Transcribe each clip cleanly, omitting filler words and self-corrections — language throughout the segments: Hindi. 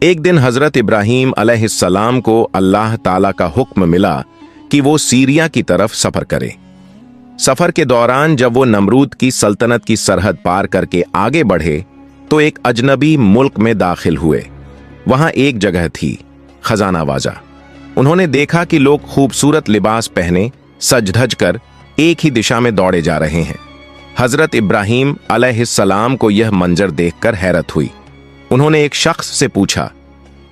एक दिन हजरत इब्राहीम अलैहिस्सलाम को अल्लाह ताला का हुक्म मिला कि वो सीरिया की तरफ सफर करें। सफर के दौरान जब वो नमरूद की सल्तनत की सरहद पार करके आगे बढ़े तो एक अजनबी मुल्क में दाखिल हुए। वहां एक जगह थी खजानावाजा। उन्होंने देखा कि लोग खूबसूरत लिबास पहने सज धज कर एक ही दिशा में दौड़े जा रहे हैं। हजरत इब्राहीम अलैहिस्सलाम को यह मंजर देखकर हैरत हुई। उन्होंने एक शख्स से पूछा,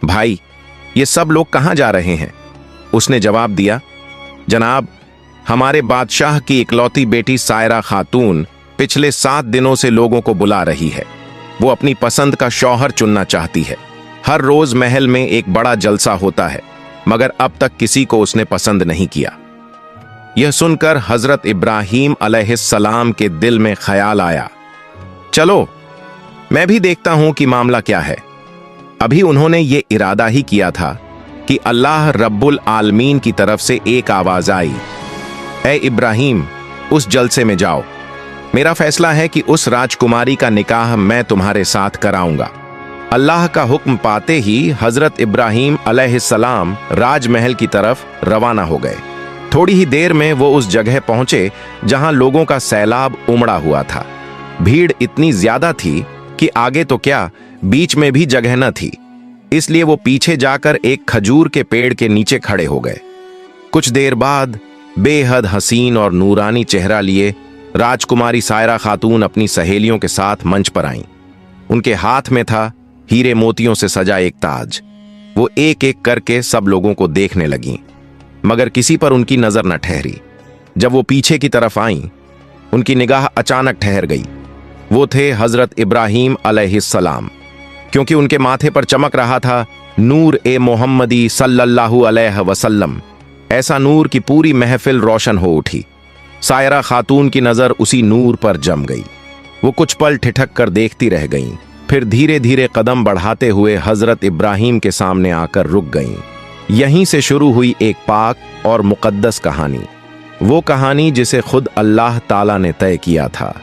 भाई ये सब लोग कहां जा रहे हैं? उसने जवाब दिया, जनाब हमारे बादशाह की इकलौती बेटी सायरा खातून पिछले 7 दिनों से लोगों को बुला रही है। वो अपनी पसंद का शौहर चुनना चाहती है। हर रोज महल में एक बड़ा जलसा होता है, मगर अब तक किसी को उसने पसंद नहीं किया। यह सुनकर हजरत इब्राहीम अलैहिस्सलाम के दिल में ख्याल आया, चलो मैं भी देखता हूं कि मामला क्या है। अभी उन्होंने ये इरादा ही किया था कि अल्लाह रब्बुल आलमीन की तरफ से एक आवाज आई, ए इब्राहीम उस जलसे में जाओ। मेरा फैसला है कि उस राजकुमारी का निकाह मैं तुम्हारे साथ कराऊंगा। अल्लाह का हुक्म पाते ही हजरत इब्राहीम अलैहिस्सलाम राजमहल की तरफ रवाना हो गए। थोड़ी ही देर में वो उस जगह पहुंचे जहां लोगों का सैलाब उमड़ा हुआ था। भीड़ इतनी ज्यादा थी कि आगे तो क्या बीच में भी जगह न थी, इसलिए वो पीछे जाकर एक खजूर के पेड़ के नीचे खड़े हो गए। कुछ देर बाद बेहद हसीन और नूरानी चेहरा लिए राजकुमारी सायरा खातून अपनी सहेलियों के साथ मंच पर आईं। उनके हाथ में था हीरे मोतियों से सजा एक ताज। वो एक एक करके सब लोगों को देखने लगीं, मगर किसी पर उनकी नजर न ठहरी। जब वो पीछे की तरफ आईं, उनकी निगाह अचानक ठहर गई। वो थे हजरत इब्राहीम अलैहिस्सलाम, क्योंकि उनके माथे पर चमक रहा था नूर ए मोहम्मदी सल्लल्लाहु अलैहि वसल्लम। ऐसा नूर की पूरी महफिल रोशन हो उठी। सायरा खातून की नजर उसी नूर पर जम गई। वो कुछ पल ठिठक कर देखती रह गईं, फिर धीरे धीरे कदम बढ़ाते हुए हजरत इब्राहीम के सामने आकर रुक गईं। यहीं से शुरू हुई एक पाक और मुकद्दस कहानी, वो कहानी जिसे खुद अल्लाह ताला ने तय किया था।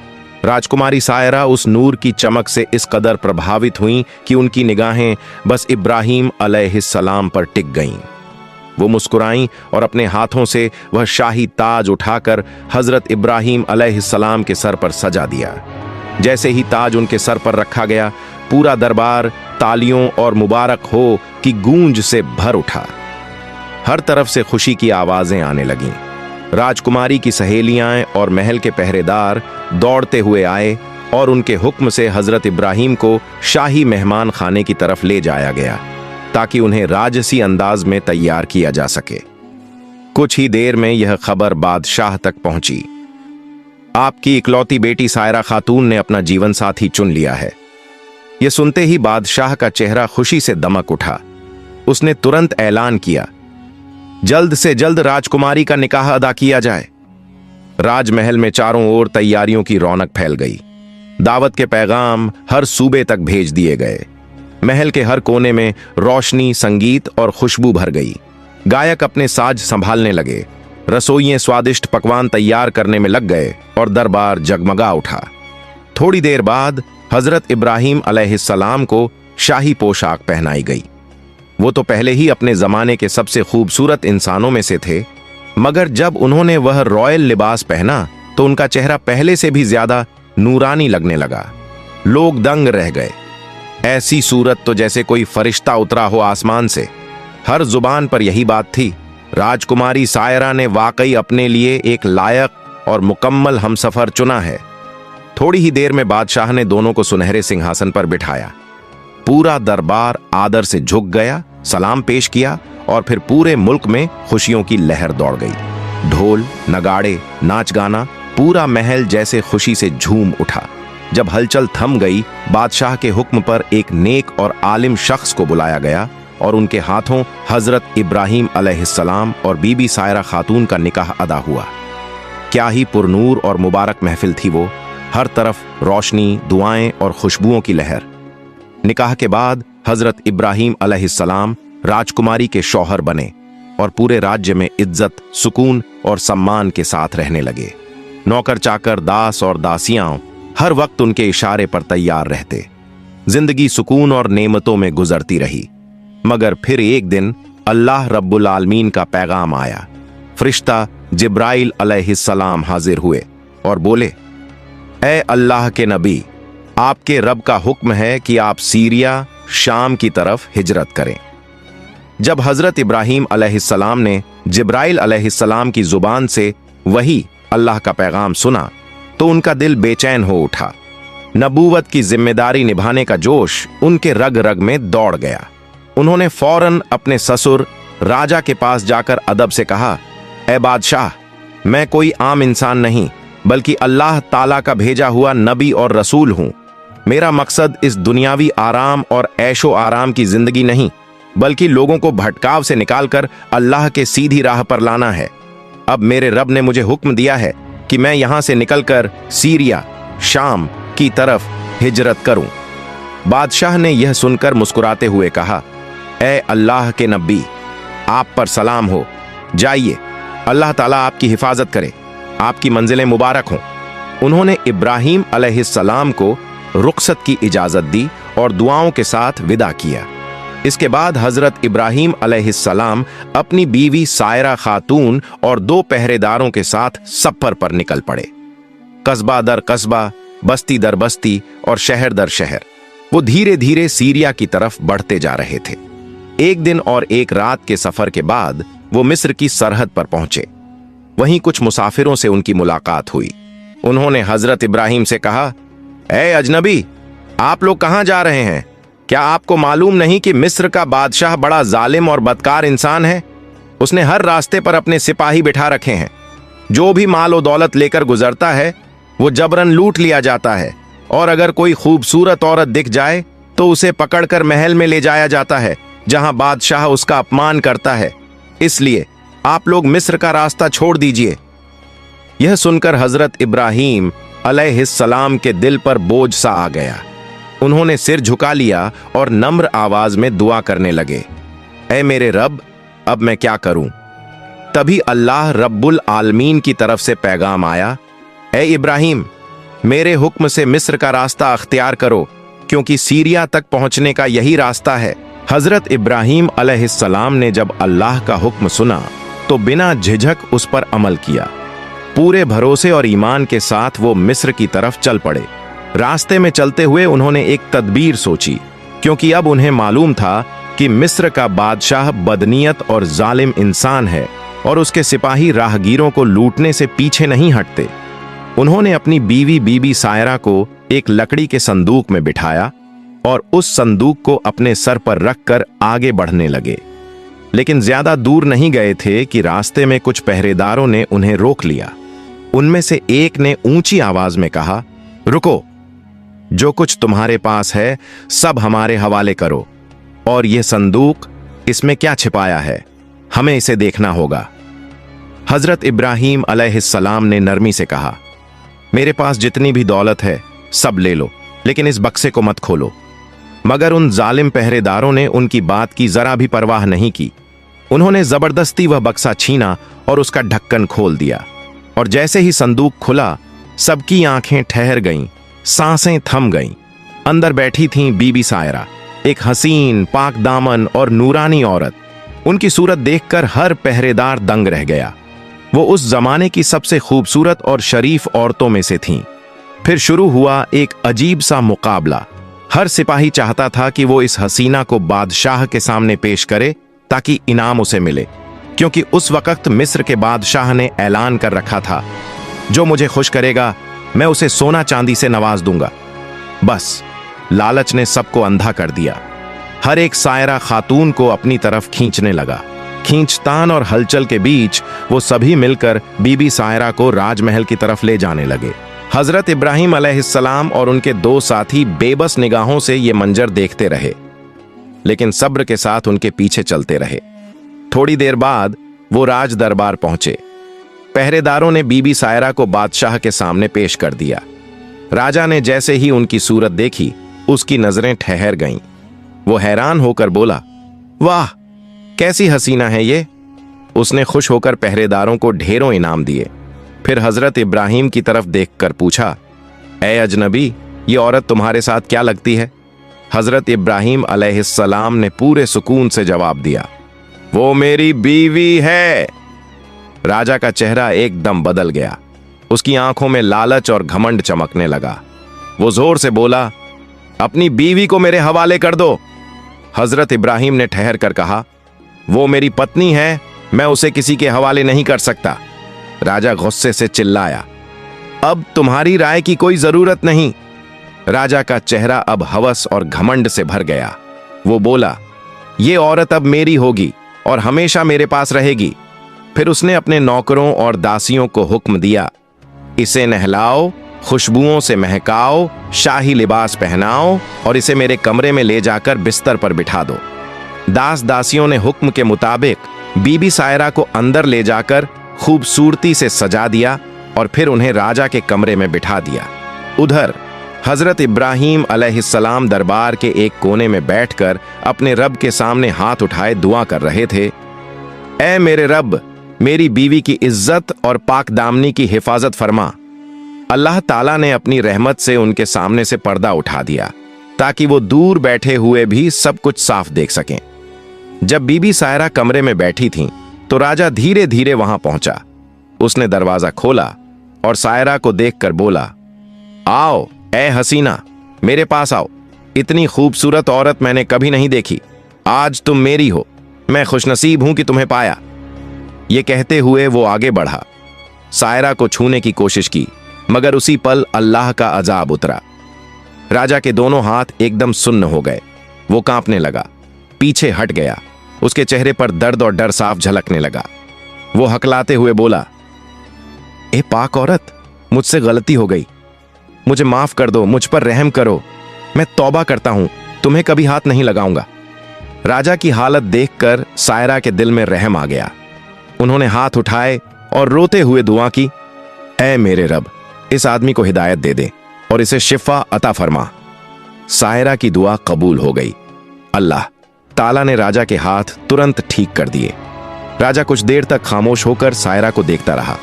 राजकुमारी सायरा उस नूर की चमक से इस कदर प्रभावित हुईं कि उनकी निगाहें बस इब्राहीम अलैहिस्सलाम पर टिक गईं। वो मुस्कुराईं और अपने हाथों से वह शाही ताज उठाकर हजरत इब्राहीम अलैहिस्सलाम के सर पर सजा दिया। जैसे ही ताज उनके सर पर रखा गया, पूरा दरबार तालियों और मुबारक हो की गूंज से भर उठा। हर तरफ से खुशी की आवाजें आने लगीं। राजकुमारी की सहेलियां और महल के पहरेदार दौड़ते हुए आए और उनके हुक्म से हजरत इब्राहीम को शाही मेहमान खाने की तरफ ले जाया गया, ताकि उन्हें राजसी अंदाज में तैयार किया जा सके। कुछ ही देर में यह खबर बादशाह तक पहुंची, आपकी इकलौती बेटी सायरा खातून ने अपना जीवन साथी चुन लिया है। यह सुनते ही बादशाह का चेहरा खुशी से दमक उठा। उसने तुरंत ऐलान किया, जल्द से जल्द राजकुमारी का निकाह अदा किया जाए। राजमहल में चारों ओर तैयारियों की रौनक फैल गई। दावत के पैगाम हर सूबे तक भेज दिए गए। महल के हर कोने में रोशनी, संगीत और खुशबू भर गई। गायक अपने साज संभालने लगे, रसोइये स्वादिष्ट पकवान तैयार करने में लग गए और दरबार जगमगा उठा। थोड़ी देर बाद हजरत इब्राहीम अलैहिस्सलाम को शाही पोशाक पहनाई गई। वो तो पहले ही अपने जमाने के सबसे खूबसूरत इंसानों में से थे, मगर जब उन्होंने वह रॉयल लिबास पहना तो उनका चेहरा पहले से भी ज्यादा नूरानी लगने लगा। लोग दंग रह गए। ऐसी सूरत तो जैसे कोई फरिश्ता उतरा हो आसमान से। हर जुबान पर यही बात थी, राजकुमारी सायरा ने वाकई अपने लिए एक लायक और मुकम्मल हमसफर चुना है। थोड़ी ही देर में बादशाह ने दोनों को सुनहरे सिंहासन पर बिठाया। पूरा दरबार आदर से झुक गया, सलाम पेश किया और फिर पूरे मुल्क में खुशियों की लहर दौड़ गई। ढोल, नगाड़े, नाच गाना, पूरा महल जैसे खुशी से झूम उठा। जब हलचल थम गई, बादशाह के हुक्म पर एक नेक और आलिम शख्स को बुलाया गया और उनके हाथों हजरत इब्राहीम अलैहिस्सलाम और बीबी सायरा खातून का निकाह अदा हुआ। क्या ही पुरनूर और मुबारक महफिल थी वो। हर तरफ रोशनी, दुआएं और खुशबुओं की लहर। निकाह के बाद हजरत इब्राहीम अलैहिस्सलाम राजकुमारी के शौहर बने और पूरे राज्य में इज्जत, सुकून और सम्मान के साथ रहने लगे। नौकर चाकर, दास और दासियां हर वक्त उनके इशारे पर तैयार रहते। जिंदगी सुकून और नेमतों में गुजरती रही। मगर फिर एक दिन अल्लाह रब्बुल आलमीन का पैगाम आया। फरिश्ता जिब्राइल अलैहिस्सलाम हाजिर हुए और बोले, ए अल्लाह के नबी, आपके रब का हुक्म है कि आप सीरिया शाम की तरफ हिजरत करें। जब हजरत इब्राहीम अलैहिस्सलाम ने जिब्राइल अलैहिस्सलाम की जुबान से वही अल्लाह का पैगाम सुना तो उनका दिल बेचैन हो उठा। नबूवत की जिम्मेदारी निभाने का जोश उनके रग रग में दौड़ गया। उन्होंने फौरन अपने ससुर राजा के पास जाकर अदब से कहा, ए बादशाह, मैं कोई आम इंसान नहीं बल्कि अल्लाह ताला का भेजा हुआ नबी और रसूल हूं। मेरा मकसद इस दुनियावी आराम और ऐशो आराम की जिंदगी नहीं बल्कि लोगों को भटकाव से निकालकर अल्लाह के सीधी राह पर लाना है। अब मेरे रब ने मुझे हुक्म दिया है कि मैं यहां से निकलकर सीरिया शाम की तरफ हिजरत करूं। बादशाह ने यह सुनकर मुस्कुराते हुए कहा, ए अल्लाह के नबी, आप पर सलाम हो, जाइए, अल्लाह ताला आपकी हिफाजत करे, आपकी मंजिलें मुबारक हों। उन्होंने इब्राहीम अलैहिस्सलाम को रुखसत की इजाजत दी और दुआओं के साथ विदा किया। इसके बाद हजरत इब्राहीम अलैहिस्सलाम अपनी बीवी सायरा खातून और 2 पहरेदारों के साथ सफर पर निकल पड़े। कस्बा दर कस्बा, बस्ती दर बस्ती और शहर दर शहर वो धीरे धीरे सीरिया की तरफ बढ़ते जा रहे थे। एक दिन और एक रात के सफर के बाद वो मिस्र की सरहद पर पहुंचे। वहीं कुछ मुसाफिरों से उनकी मुलाकात हुई। उन्होंने हजरत इब्राहीम से कहा, ए अजनबी, आप लोग कहां जा रहे हैं? क्या आपको मालूम नहीं कि मिस्र का बादशाह बड़ा जालिम और बदकार इंसान है? उसने हर रास्ते पर अपने सिपाही बिठा रखे हैं। जो भी माल और दौलत लेकर गुजरता है वो जबरन लूट लिया जाता है और अगर कोई खूबसूरत औरत दिख जाए तो उसे पकड़कर महल में ले जाया जाता है जहां बादशाह उसका अपमान करता है। इसलिए आप लोग मिस्र का रास्ता छोड़ दीजिए। यह सुनकर हजरत इब्राहीम अलैहिस्सलाम के दिल पर बोझ सा आ गया। उन्होंने सिर झुका लिया और नम्र आवाज में दुआ करने लगे, ऐ मेरे रब, अब मैं क्या करूं? तभी अल्लाह रब्बुल आलमीन की तरफ से पैगाम आया, ऐ इब्राहीम, मेरे हुक्म से मिस्र का रास्ता अख्तियार करो क्योंकि सीरिया तक पहुंचने का यही रास्ता है। हजरत इब्राहीम अलैहिस्सलाम ने जब अल्लाह का हुक्म सुना तो बिना झिझक उस पर अमल किया। पूरे भरोसे और ईमान के साथ वो मिस्र की तरफ चल पड़े। रास्ते में चलते हुए उन्होंने एक तदबीर सोची, क्योंकि अब उन्हें मालूम था कि मिस्र का बादशाह बदनीयत और जालिम इंसान है और उसके सिपाही राहगीरों को लूटने से पीछे नहीं हटते। उन्होंने अपनी बीवी सायरा को एक लकड़ी के संदूक में बिठाया और उस संदूक को अपने सर पर रखकर आगे बढ़ने लगे। लेकिन ज्यादा दूर नहीं गए थे कि रास्ते में कुछ पहरेदारों ने उन्हें रोक लिया। उनमें से एक ने ऊंची आवाज में कहा, रुको, जो कुछ तुम्हारे पास है सब हमारे हवाले करो और यह संदूक, इसमें क्या छिपाया है, हमें इसे देखना होगा। हजरत इब्राहीम अलैहिस्सलाम ने नरमी से कहा, मेरे पास जितनी भी दौलत है सब ले लो, लेकिन इस बक्से को मत खोलो। मगर उन जालिम पहरेदारों ने उनकी बात की जरा भी परवाह नहीं की। उन्होंने जबरदस्ती वह बक्सा छीना और उसका ढक्कन खोल दिया, और जैसे ही संदूक खुला सबकी आंखें ठहर गईं, सांसें थम गईं। अंदर बैठी थीं बीबी सायरा, एक हसीन, पाक दामन और नूरानी औरत। उनकी सूरत देखकर हर पहरेदार दंग रह गया। वो उस जमाने की सबसे खूबसूरत और शरीफ औरतों में से थीं। फिर शुरू हुआ एक अजीब सा मुकाबला। हर सिपाही चाहता था कि वो इस हसीना को बादशाह के सामने पेश करे ताकि इनाम उसे मिले, क्योंकि उस वक्त मिस्र के बादशाह ने ऐलान कर रखा था, जो मुझे खुश करेगा मैं उसे सोना चांदी से नवाज दूंगा। बस लालच ने सबको अंधा कर दिया। हर एक सायरा खातून को अपनी तरफ खींचने लगा। खींचतान और हलचल के बीच वो सभी मिलकर बीबी सायरा को राजमहल की तरफ ले जाने लगे। हजरत इब्राहीम अलैहिस्सलाम और उनके 2 साथी बेबस निगाहों से ये मंजर देखते रहे, लेकिन सब्र के साथ उनके पीछे चलते रहे। थोड़ी देर बाद वो राज दरबार पहुंचे। पहरेदारों ने बीबी सायरा को बादशाह के सामने पेश कर दिया। राजा ने जैसे ही उनकी सूरत देखी, उसकी नजरें ठहर गईं। वो हैरान होकर बोला, वाह, कैसी हसीना है ये। उसने खुश होकर पहरेदारों को ढेरों इनाम दिए। फिर हजरत इब्राहीम की तरफ देखकर पूछा, ए अजनबी, ये औरत तुम्हारे साथ क्या लगती है? हजरत इब्राहिम अलैहिस्सलाम ने पूरे सुकून से जवाब दिया, वो मेरी बीवी है। राजा का चेहरा एकदम बदल गया। उसकी आंखों में लालच और घमंड चमकने लगा। वो जोर से बोला, अपनी बीवी को मेरे हवाले कर दो। हजरत इब्राहिम ने ठहर कर कहा, वो मेरी पत्नी है, मैं उसे किसी के हवाले नहीं कर सकता। राजा गुस्से से चिल्लाया, अब तुम्हारी राय की कोई जरूरत नहीं। राजा का चेहरा अब हवस और घमंड से भर गया। वो बोला, ये औरत अब मेरी होगी और हमेशा मेरे पास रहेगी। फिर उसने अपने नौकरों और दासियों को हुक्म दिया, इसे नहलाओ, खुशबुओं से महकाओ, शाही लिबास पहनाओ और इसे मेरे कमरे में ले जाकर बिस्तर पर बिठा दो। दास दासियों ने हुक्म के मुताबिक बीबी सायरा को अंदर ले जाकर खूबसूरती से सजा दिया और फिर उन्हें राजा के कमरे में बिठा दिया। उधर हजरत इब्राहिम अलैहिस्सलाम दरबार के एक कोने में बैठकर अपने रब के सामने हाथ उठाए दुआ कर रहे थे। ऐ मेरे रब, मेरी बीवी की इज्जत और पाक दामनी की हिफाजत फरमा। अल्लाह ताला ने अपनी रहमत से उनके सामने से पर्दा उठा दिया ताकि वो दूर बैठे हुए भी सब कुछ साफ देख सकें। जब बीबी सायरा कमरे में बैठी थीं, तो राजा धीरे धीरे वहां पहुंचा। उसने दरवाजा खोला और सायरा को देखकर बोला, आओ ऐ हसीना, मेरे पास आओ। इतनी खूबसूरत औरत मैंने कभी नहीं देखी। आज तुम मेरी हो। मैं खुशनसीब हूं कि तुम्हें पाया। ये कहते हुए वो आगे बढ़ा। सायरा को छूने की कोशिश की, मगर उसी पल अल्लाह का अजाब उतरा। राजा के दोनों हाथ एकदम सुन्न हो गए। वो कांपने लगा, पीछे हट गया। उसके चेहरे पर दर्द और डर साफ झलकने लगा। वो हकलाते हुए बोला, ए पाक औरत, मुझसे गलती हो गई, मुझे माफ कर दो, मुझ पर रहम करो। मैं तौबा करता हूं, तुम्हें कभी हाथ नहीं लगाऊंगा। राजा की हालत देखकर सायरा के दिल में रहम आ गया। उन्होंने हाथ उठाए और रोते हुए दुआ की, ऐ मेरे रब, इस आदमी को हिदायत दे दे और इसे शिफा अता फरमा। सायरा की दुआ कबूल हो गई। अल्लाह ताला ने राजा के हाथ तुरंत ठीक कर दिए। राजा कुछ देर तक खामोश होकर सायरा को देखता रहा।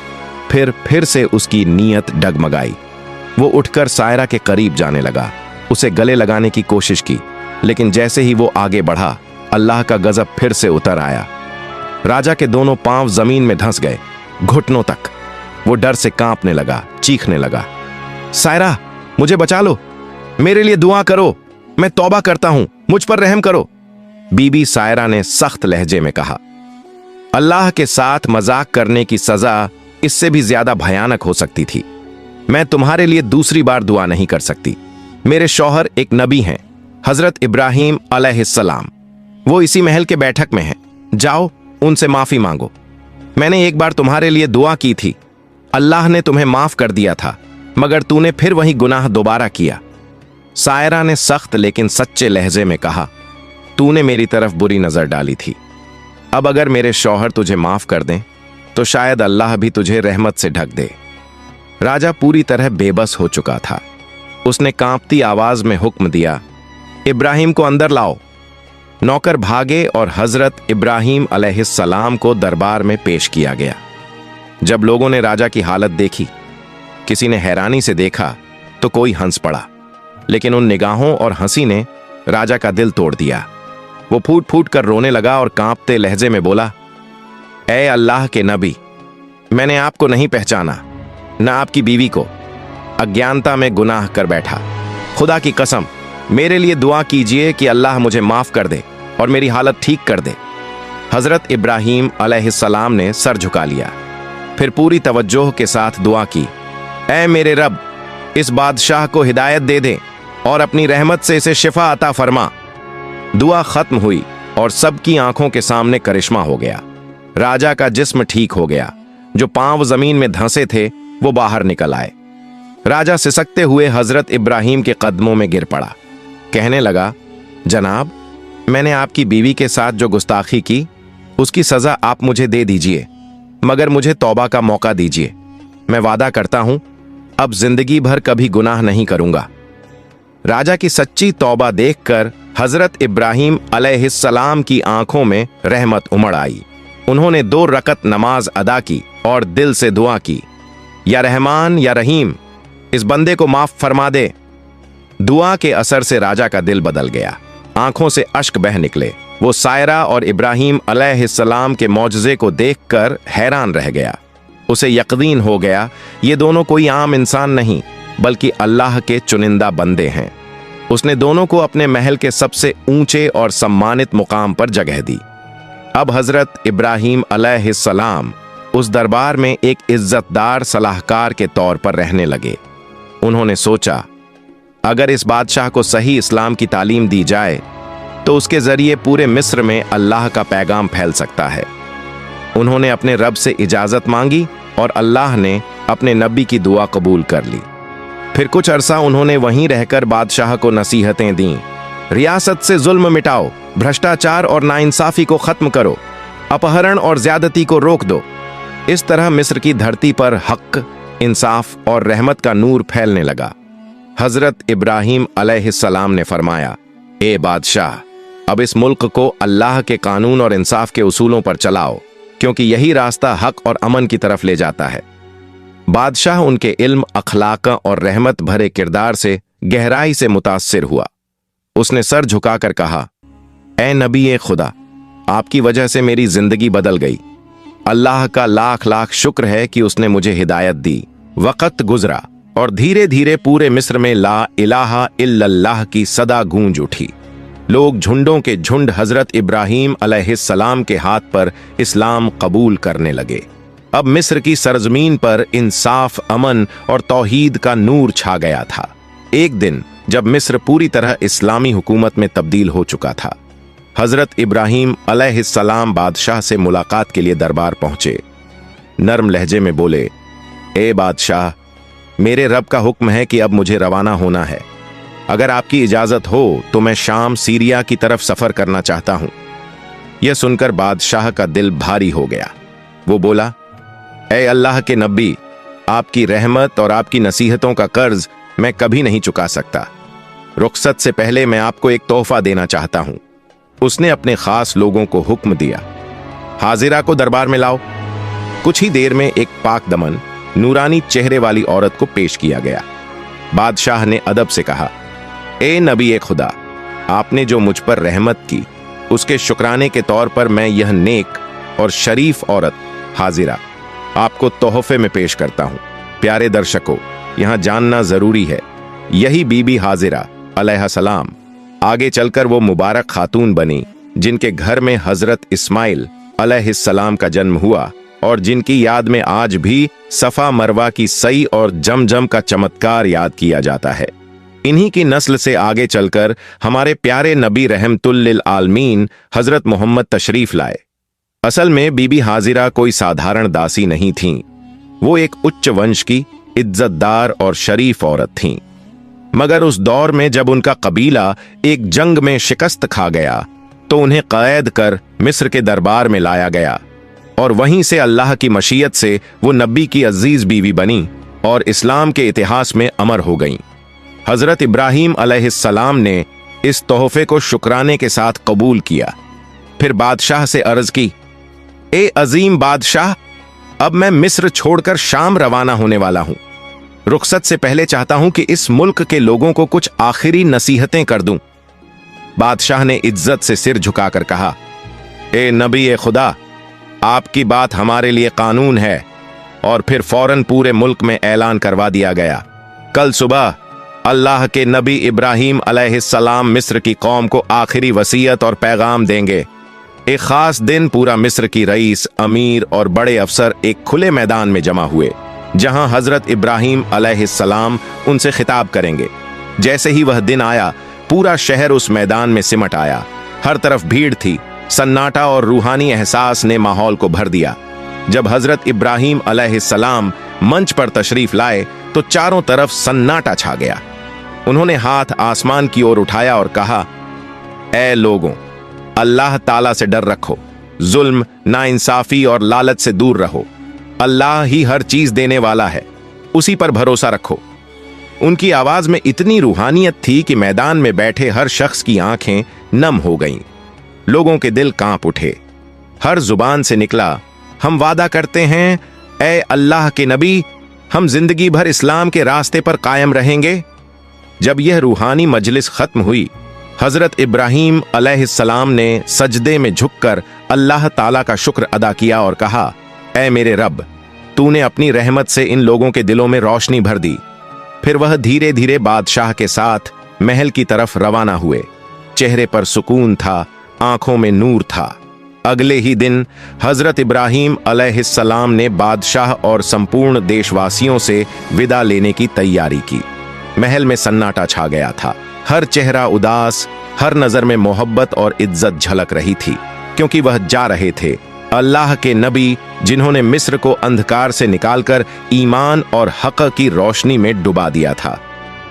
फिर से उसकी नीयत डगमगाई। वो उठकर सायरा के करीब जाने लगा, उसे गले लगाने की कोशिश की, लेकिन जैसे ही वो आगे बढ़ा, अल्लाह का गजब फिर से उतर आया। राजा के दोनों पांव जमीन में धंस गए, घुटनों तक। वो डर से कांपने लगा, चीखने लगा, सायरा, मुझे बचा लो, मेरे लिए दुआ करो, मैं तौबा करता हूं, मुझ पर रहम करो। बीबी सायरा ने सख्त लहजे में कहा, अल्लाह के साथ मजाक करने की सजा इससे भी ज्यादा भयानक हो सकती थी। मैं तुम्हारे लिए दूसरी बार दुआ नहीं कर सकती। मेरे शौहर एक नबी हैं, हजरत इब्राहिम अलैहिस्सलाम। वो इसी महल के बैठक में हैं। जाओ, उनसे माफी मांगो। मैंने एक बार तुम्हारे लिए दुआ की थी, अल्लाह ने तुम्हें माफ कर दिया था, मगर तूने फिर वही गुनाह दोबारा किया। सायरा ने सख्त लेकिन सच्चे लहजे में कहा, तूने मेरी तरफ बुरी नजर डाली थी। अब अगर मेरे शौहर तुझे माफ कर दें तो शायद अल्लाह भी तुझे रहमत से ढक दे। राजा पूरी तरह बेबस हो चुका था। उसने कांपती आवाज में हुक्म दिया, इब्राहिम को अंदर लाओ। नौकर भागे और हजरत इब्राहिम अलैहिस्सलाम को दरबार में पेश किया गया। जब लोगों ने राजा की हालत देखी, किसी ने हैरानी से देखा तो कोई हंस पड़ा, लेकिन उन निगाहों और हंसी ने राजा का दिल तोड़ दिया। वो फूट फूट कर रोने लगा और कांपते लहजे में बोला, ऐ अल्लाह के नबी, मैंने आपको नहीं पहचाना, न आपकी बीवी को। अज्ञानता में गुनाह कर बैठा। खुदा की कसम, मेरे लिए दुआ कीजिए कि अल्लाह मुझे माफ कर दे और मेरी हालत ठीक कर दे। हजरत इब्राहिम अलैहिस्सलाम ने सर झुका लिया, फिर पूरी तवज्जोह के साथ दुआ की, ऐ मेरे रब, इस बादशाह को हिदायत दे दे और अपनी रहमत से इसे शिफा अता फरमा। दुआ खत्म हुई और सबकी आंखों के सामने करिश्मा हो गया। राजा का जिस्म ठीक हो गया। जो पांव जमीन में धंसे थे वो बाहर निकल आए। राजा सिसकते हुए हजरत इब्राहिम के कदमों में गिर पड़ा। कहने लगा, जनाब, मैंने आपकी बीवी के साथ जो गुस्ताखी की उसकी सजा आप मुझे दे दीजिए, मगर मुझे तौबा का मौका दीजिए। मैं वादा करता हूं अब जिंदगी भर कभी गुनाह नहीं करूंगा। राजा की सच्ची तौबा देखकर हजरत इब्राहिम अलैहिस्सलाम की आंखों में रहमत उमड़ आई। उन्होंने 2 रकत नमाज अदा की और दिल से दुआ की, या रहमान या रहीम, इस बंदे को माफ फरमा दे। दुआ के असर से राजा का दिल बदल गया, आंखों से अश्क बह निकले। वो सायरा और इब्राहिम अलैहिस्सलाम के मौजज़े को देखकर हैरान रह गया। उसे यकीन हो गया ये दोनों कोई आम इंसान नहीं बल्कि अल्लाह के चुनिंदा बंदे हैं। उसने दोनों को अपने महल के सबसे ऊंचे और सम्मानित मुकाम पर जगह दी। अब हजरत इब्राहिम अलैहिस्सलाम उस दरबार में एक इज्जतदार सलाहकार के तौर पर रहने लगे। उन्होंने सोचा अगर इस बादशाह को सही इस्लाम की तालीम दी जाए तो उसके जरिए पूरे मिस्र में अल्लाह का पैगाम फैल सकता है। उन्होंने अपने रब से इजाजत मांगी और अल्लाह ने अपने नबी की दुआ कबूल कर ली। फिर कुछ अरसा उन्होंने वहीं रहकर बादशाह को नसीहतें दीं। रियासत से जुल्म मिटाओ, भ्रष्टाचार और नाइंसाफी को खत्म करो, अपहरण और ज्यादती को रोक दो। इस तरह मिस्र की धरती पर हक, इंसाफ और रहमत का नूर फैलने लगा। हजरत इब्राहिम अलैहिस्सलाम ने फरमाया, ए बादशाह, अब इस मुल्क को अल्लाह के कानून और इंसाफ के उसूलों पर चलाओ, क्योंकि यही रास्ता हक और अमन की तरफ ले जाता है। बादशाह उनके इल्म, अखलाक और रहमत भरे किरदार से गहराई से मुतासिर हुआ। उसने सर झुकाकर कहा, ए नबी ए खुदा, आपकी वजह से मेरी जिंदगी बदल गई। अल्लाह का लाख लाख शुक्र है कि उसने मुझे हिदायत दी। वक्त गुजरा और धीरे धीरे पूरे मिस्र में ला इलाहा इल्लल्लाह की सदा गूंज उठी। लोग झुंडों के झुंड हजरत इब्राहिम अलैहिस्सलाम के हाथ पर इस्लाम कबूल करने लगे। अब मिस्र की सरजमीन पर इंसाफ, अमन और तौहीद का नूर छा गया था। एक दिन जब मिस्र पूरी तरह इस्लामी हुकूमत में तब्दील हो चुका था, हजरत इब्राहिम अलैहिस्सलाम बादशाह से मुलाकात के लिए दरबार पहुंचे। नर्म लहजे में बोले, ए बादशाह, मेरे रब का हुक्म है कि अब मुझे रवाना होना है। अगर आपकी इजाजत हो तो मैं शाम, सीरिया की तरफ सफर करना चाहता हूं। यह सुनकर बादशाह का दिल भारी हो गया। वो बोला, ए अल्लाह के नबी, आपकी रहमत और आपकी नसीहतों का कर्ज मैं कभी नहीं चुका सकता। रुखसत से पहले मैं आपको एक तोहफा देना चाहता हूं। उसने अपने खास लोगों को हुक्म दिया, हाजिरा को दरबार में लाओ। कुछ ही देर में एक पाक दमन, नूरानी चेहरे वाली औरत को पेश किया गया। बादशाह ने अदब से कहा, ए नबी ए खुदा, आपने जो मुझ पर रहमत की उसके शुक्राने के तौर पर मैं यह नेक और शरीफ औरत हाजिरा आपको तोहफे में पेश करता हूं। प्यारे दर्शकों, यहां जानना जरूरी है, यही बीबी हाजिरा अलैहिस्सलाम आगे चलकर वो मुबारक खातून बनी जिनके घर में हजरत इस्माइल अलैहिस्सलाम का जन्म हुआ और जिनकी याद में आज भी सफा मरवा की सई और जमजम का चमत्कार याद किया जाता है। इन्हीं की नस्ल से आगे चलकर हमारे प्यारे नबी रहमतुल लिल आलमीन हजरत मोहम्मद तशरीफ लाए। असल में बीबी हाजिरा कोई साधारण दासी नहीं थीं। वो एक उच्च वंश की इज्जतदार और शरीफ औरत थीं। मगर उस दौर में जब उनका कबीला एक जंग में शिकस्त खा गया तो उन्हें कैद कर मिस्र के दरबार में लाया गया और वहीं से अल्लाह की मशीयत से वो नबी की अजीज बीवी बनी और इस्लाम के इतिहास में अमर हो गईं। हजरत इब्राहिम अलैहिस्सलाम ने इस तोहफे को शुक्राने के साथ कबूल किया। फिर बादशाह से अर्ज की, ए अजीम बादशाह, अब मैं मिस्र छोड़कर शाम रवाना होने वाला हूं। रुखसत से पहले चाहता हूं कि इस मुल्क के लोगों को कुछ आखिरी नसीहतें कर दूं। बादशाह ने इज्जत से सिर झुकाकर कहा, ए नबी ए खुदा, आपकी बात हमारे लिए कानून है। और फिर फौरन पूरे मुल्क में ऐलान करवा दिया गया, कल सुबह अल्लाह के नबी इब्राहिम अलैहिस्सलाम मिस्र की कौम को आखिरी वसीयत और पैगाम देंगे। एक खास दिन पूरा मिस्र की रईस, अमीर और बड़े अफसर एक खुले मैदान में जमा हुए जहां हजरत इब्राहिम अलैहिस्सलाम उनसे खिताब करेंगे। जैसे ही वह दिन आया, पूरा शहर उस मैदान में सिमट आया। हर तरफ भीड़ थी, सन्नाटा और रूहानी एहसास ने माहौल को भर दिया। जब हजरत इब्राहिम अलैहिस्सलाम मंच पर तशरीफ लाए तो चारों तरफ सन्नाटा छा गया। उन्होंने हाथ आसमान की ओर उठाया और कहा, ए लोगों, अल्लाह ताला से डर रखो, जुल्म, नाइंसाफी और लालच से दूर रहो। अल्लाह ही हर चीज देने वाला है, उसी पर भरोसा रखो। उनकी आवाज में इतनी रूहानियत थी कि मैदान में बैठे हर शख्स की आंखें नम हो गईं। लोगों के दिल कांप उठे। हर जुबान से निकला, हम वादा करते हैं, ए अल्लाह के नबी, हम जिंदगी भर इस्लाम के रास्ते पर कायम रहेंगे। जब यह रूहानी मजलिस खत्म हुई, हजरत इब्राहीम अलैहिस्सलाम ने सजदे में झुककर अल्लाह ताला का शुक्र अदा किया और कहा, ऐ मेरे रब, तूने अपनी रहमत से इन लोगों के दिलों में रोशनी भर दी। फिर वह धीरे धीरे बादशाह के साथ महल की तरफ रवाना हुए। चेहरे पर सुकून था, आंखों में नूर था। अगले ही दिन हजरत इब्राहीम अलैहिस्सलाम ने बादशाह और संपूर्ण देशवासियों से विदा लेने की तैयारी की। महल में सन्नाटा छा गया था। हर चेहरा उदास, हर नजर में मोहब्बत और इज्जत झलक रही थी, क्योंकि वह जा रहे थे अल्लाह के नबी, जिन्होंने मिस्र को अंधकार से निकालकर ईमान और हक की रोशनी में डुबा दिया था।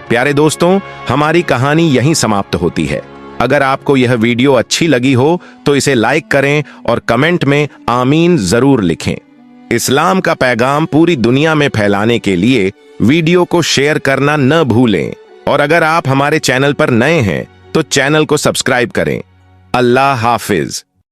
प्यारे दोस्तों, हमारी कहानी यहीं समाप्त होती है। अगर आपको यह वीडियो अच्छी लगी हो तो इसे लाइक करें और कमेंट में आमीन जरूर लिखें। इस्लाम का पैगाम पूरी दुनिया में फैलाने के लिए वीडियो को शेयर करना न भूलें। और अगर आप हमारे चैनल पर नए हैं तो चैनल को सब्सक्राइब करें। अल्लाह हाफिज।